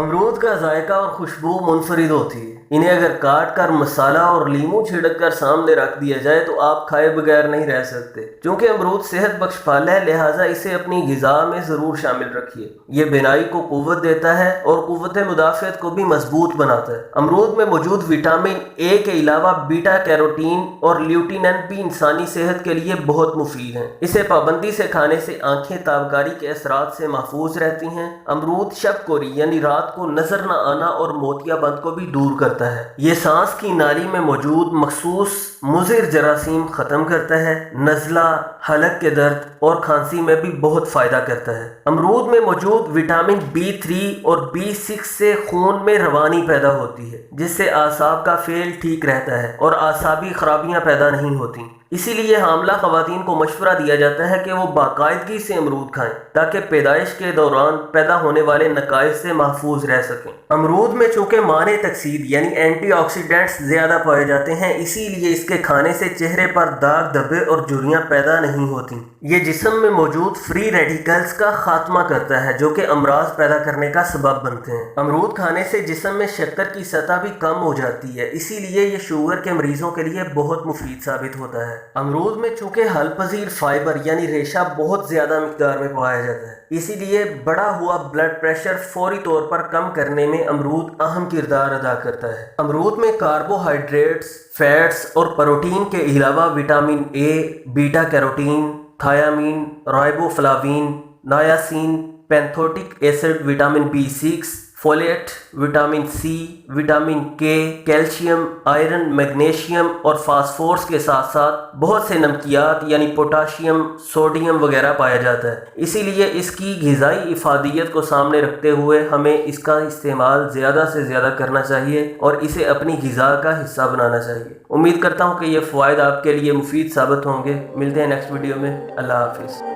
अमरूद का जायका और खुशबू मुनफरिद होती है। इन्हें अगर काट कर मसाला और लीमू छिड़क कर सामने रख दिया जाए तो आप खाए बगैर नहीं रह सकते। चूँकि अमरूद सेहत बख्श फल है, लिहाजा इसे अपनी ग़िज़ा में ज़रूर शामिल रखिए। ये बीनाई को क़ुव्वत देता है और क़ुव्वत मुदाफ़ियत को भी मजबूत बनाता है। अमरूद में मौजूद विटामिन ए के अलावा बीटा कैरोटीन और ल्यूटिनन भी इंसानी सेहत के लिए बहुत मुफीद हैं। इसे पाबंदी से खाने से आँखें ताबकारी के असरात से महफूज रहती हैं। अमरूद शब कोरी यानी रात को नजर न आना और मोतियाबंद को भी दूर करता है। ये सांस की नाली में मौजूद मखसूस मुज़िर जरासीम ख़त्म करता है। नज़ला, हलक के दर्द और खांसी में भी बहुत फ़ायदा करता है। अमरूद में मौजूद विटामिन B3 और B6 से खून में रवानी पैदा होती है, जिससे आसाब का फेल ठीक रहता है और आसाबी खराबियाँ पैदा नहीं होती। इसीलिए हामला ख़वातीन को मशवरा दिया जाता है कि वो बाकायदगी से अमरूद खाएं ताकि पैदाइश के दौरान पैदा होने वाले नकाइज से महफूज रह सकें। अमरूद में चूँकि माने तकसीद यानी एंटीऑक्सीडेंट्स ज़्यादा पाए जाते हैं, इसीलिए इसके खाने से चेहरे पर दाग धब्बे और झुर्रियाँ पैदा नहीं होती। ये जिस्म में मौजूद फ्री रेडिकल्स का खात्मा करता है जो कि अमराज पैदा करने का सबब बनते हैं। अमरूद खाने से जिस्म में शक्कर की सतह भी कम हो जाती है, इसीलिए ये शुगर के मरीजों के लिए बहुत मुफीद साबित होता है। अमरूद में चूँकि हल पजीर फाइबर यानी रेशा बहुत ज़्यादा मिकदार में पाया जाता है, इसीलिए बढ़ा हुआ ब्लड प्रेशर फौरी तौर पर कम करने में अमरूद अहम किरदार अदा करता है। अमरूद में कार्बोहाइड्रेट्स, फैट्स और प्रोटीन के अलावा vitamin A, beta carotene, thiamine, riboflavin, niacin, pantothenic acid, vitamin B6, folate, vitamin C, vitamin K, calcium, iron, magnesium और फास्फोरस के साथ साथ बहुत से नमकियात यानी पोटाशियम, सोडियम वगैरह पाया जाता है। इसीलिए इसकी ग़िज़ाई इफ़ादियत को सामने रखते हुए हमें इसका इस्तेमाल ज़्यादा से ज़्यादा करना चाहिए और इसे अपनी ग़िज़ा का हिस्सा बनाना चाहिए। उम्मीद करता हूँ कि ये फ़वाइद आपके लिए मुफीद साबित होंगे। मिलते हैं नेक्स्ट वीडियो में। अल्लाह हाफ़िज़।